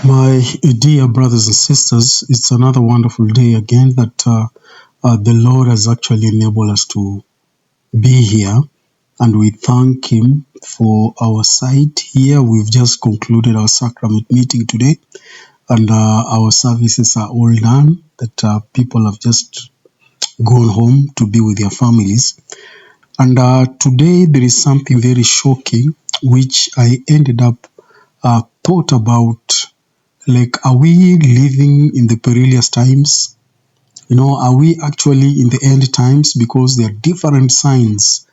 My dear brothers and sisters, it's another wonderful day again that the Lord has actually enabled us to be here, and we thank Him for our sight here. We've just concluded our sacrament meeting today, and our services are all done, that people have just gone home to be with their families. And today there is something very shocking, which I ended up thought about. Like, are we living in the perilous times? Are we actually in the end times? Because there are different signs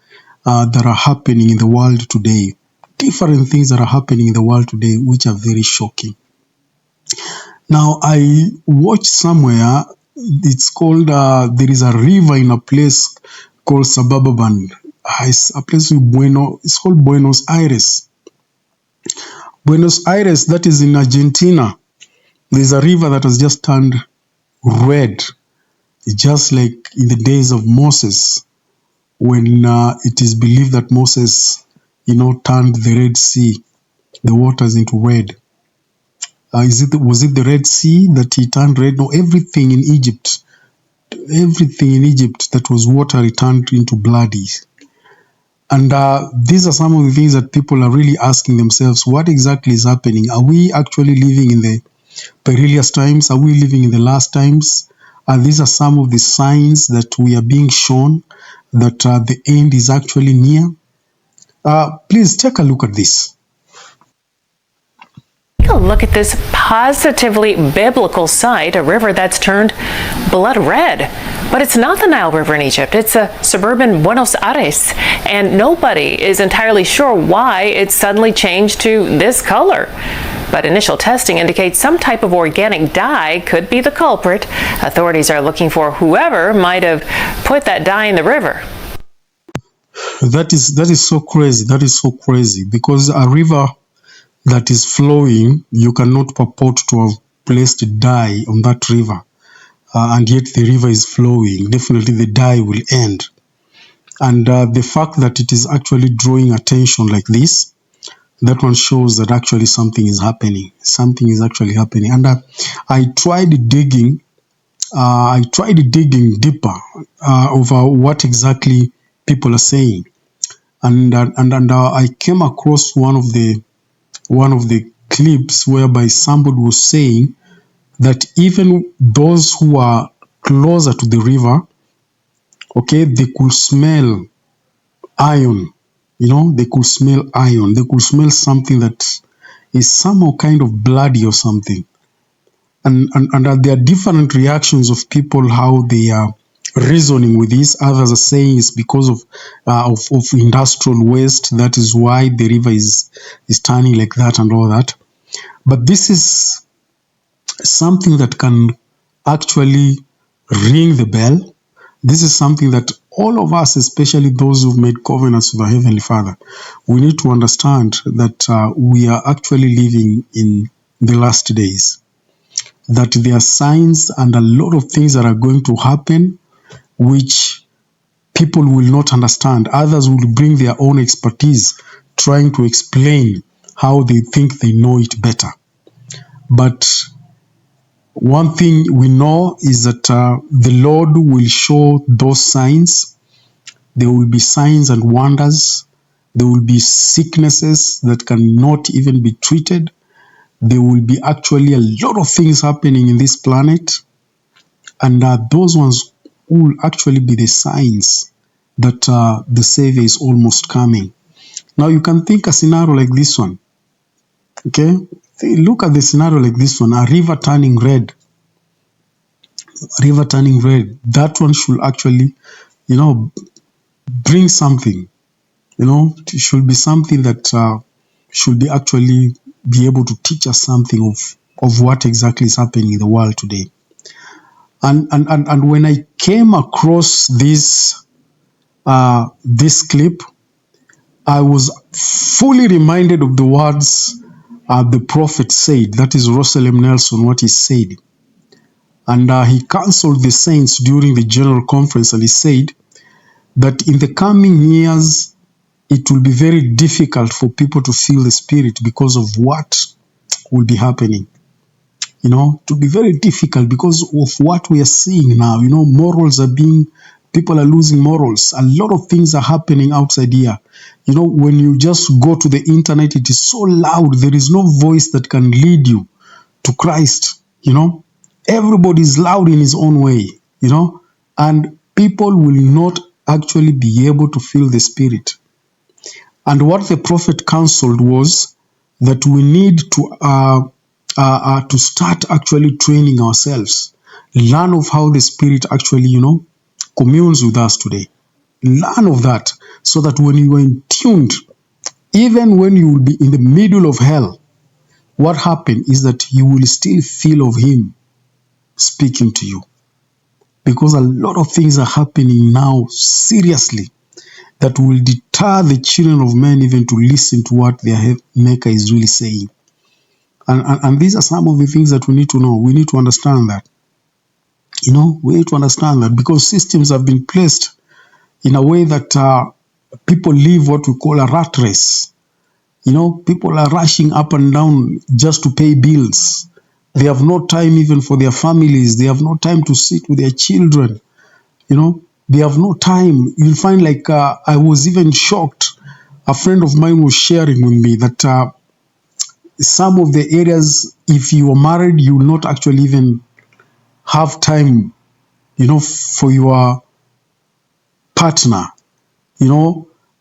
that are happening in the world today. Different things that are happening in the world today, which are very shocking. Now, I watched somewhere, it's called, there is a river in a place called Sabababan. It's a place it's called Buenos Aires. Buenos Aires, that is in Argentina. There's a river that has just turned red, just like in the days of Moses, when it is believed that Moses, turned the Red Sea, the waters into red. Was it the Red Sea that he turned red? No, everything in Egypt that was watery turned into bloody. And these are some of the things that people are really asking themselves, what exactly is happening? Are we actually living in the perilous times? Are we living in the last times? These are some of the signs that we are being shown that the end is actually near. Please take a look at this. Take a look at this positively biblical sight, a river that's turned blood red. But it's not the Nile River in Egypt. It's a suburban Buenos Aires, and nobody is entirely sure why it suddenly changed to this color. But initial testing indicates some type of organic dye could be the culprit. Authorities are looking for whoever might have put that dye in the river. That is so crazy. That is so crazy, because a river that is flowing, you cannot purport to have placed dye on that river, and yet the river is flowing. Definitely the dye will end. And the fact that it is actually drawing attention like this, that one shows that actually something is happening. Something is actually happening. And I tried digging deeper over what exactly people are saying, and I came across one of the clips whereby somebody was saying that even those who are closer to the river, okay, they could smell iron. They could smell iron. They could smell something that is somehow kind of bloody or something. And there are different reactions of people, how they are reasoning with this. Others are saying it's because of industrial waste. That is why the river is turning like that and all that. But this is something that can actually ring the bell. This is something that all of us, especially those who've made covenants with our Heavenly Father, we need to understand that we are actually living in the last days. That there are signs and a lot of things that are going to happen which people will not understand. Others will bring their own expertise trying to explain how they think they know it better. But one thing we know is that the Lord will show those signs. There will be signs and wonders. There will be sicknesses that cannot even be treated. There will be actually a lot of things happening in this planet. And those ones will actually be the signs that the Savior is almost coming. Now you can think a scenario like this one. Okay? Look at the scenario like this one, a river turning red. A river turning red. That one should actually, bring something. It should be something that should be actually be able to teach us something of what exactly is happening in the world today. And when I came across this clip, I was fully reminded of the words the prophet said. That is Russell M. Nelson, what he said. And he counseled the saints during the general conference, and he said that in the coming years, it will be very difficult for people to feel the Spirit because of what will be happening. to be very difficult because of what we are seeing now. People are losing morals. A lot of things are happening outside here. When you just go to the internet, it is so loud. There is no voice that can lead you to Christ. Everybody is loud in his own way, and people will not actually be able to feel the Spirit. And what the prophet counseled was that we need to start actually training ourselves, learn of how the Spirit actually, communes with us today. Learn of that so that when you are in tuned, even when you will be in the middle of hell, what happened is that you will still feel of him speaking to you. Because a lot of things are happening now, seriously, that will deter the children of men even to listen to what their Maker is really saying. And these are some of the things that we need to know. We need to understand that. We need to understand that because systems have been placed in a way that people live what we call a rat race. People are rushing up and down just to pay bills. They have no time even for their families. They have no time to sit with their children. They have no time. You'll find I was even shocked. A friend of mine was sharing with me that some of the areas, if you are married, you will not actually even have time, for your partner,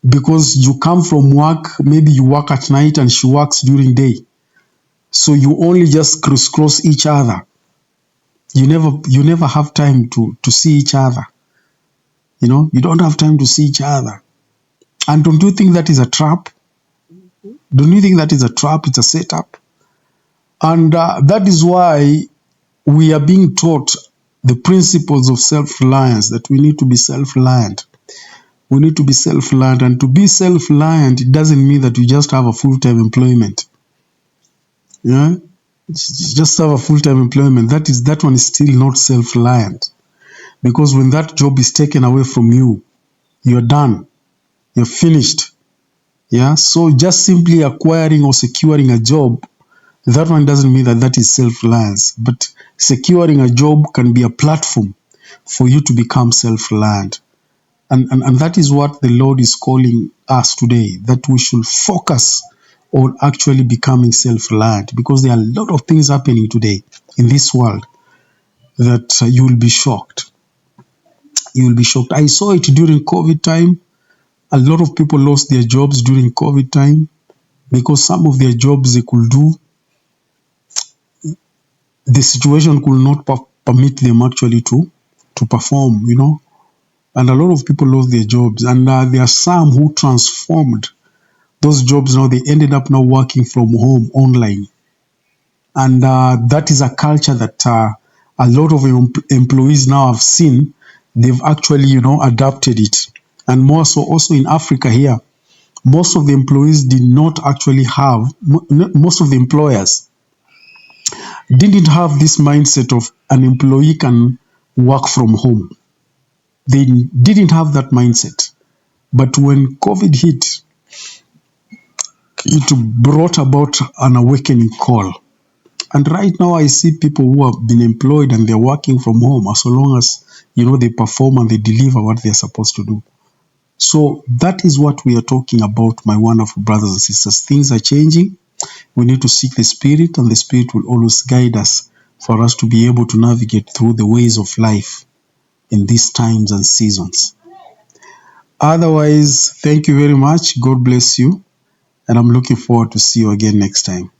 because you come from work, maybe you work at night and she works during day. So you only just crisscross each other. You never have time to see each other. You don't have time to see each other. And don't you think that is a trap? Don't you think that is a trap? It's a setup. And that is why we are being taught the principles of self-reliance, that we need to be self-reliant. We need to be self-reliant. And to be self-reliant, it doesn't mean that you just have a full-time employment. Yeah? Just have a full-time employment. That one is still not self-reliant. Because when that job is taken away from you, you're done. You're finished. Yeah. So just simply acquiring or securing a job, that one doesn't mean that is self-reliance. But securing a job can be a platform for you to become self-reliant. And that is what the Lord is calling us today, that we should focus on actually becoming self-reliant, because there are a lot of things happening today in this world that you will be shocked. You will be shocked. I saw it during COVID time. A lot of people lost their jobs during COVID time because some of their jobs they could do, the situation could not permit them actually to perform, And a lot of people lost their jobs. And there are some who transformed those jobs. Now they ended up now working from home online. And that is a culture that a lot of employees now have seen. They've actually, adapted it. And more so also in Africa here, most of the employees did not actually have, most of the employers didn't have this mindset of an employee can work from home. They didn't have that mindset. But when COVID hit, it brought about an awakening call. And right now I see people who have been employed and they're working from home as long as, they perform and they deliver what they're supposed to do. So that is what we are talking about, my wonderful brothers and sisters. Things are changing. We need to seek the Spirit, and the Spirit will always guide us for us to be able to navigate through the ways of life in these times and seasons. Otherwise, thank you very much. God bless you. And I'm looking forward to see you again next time.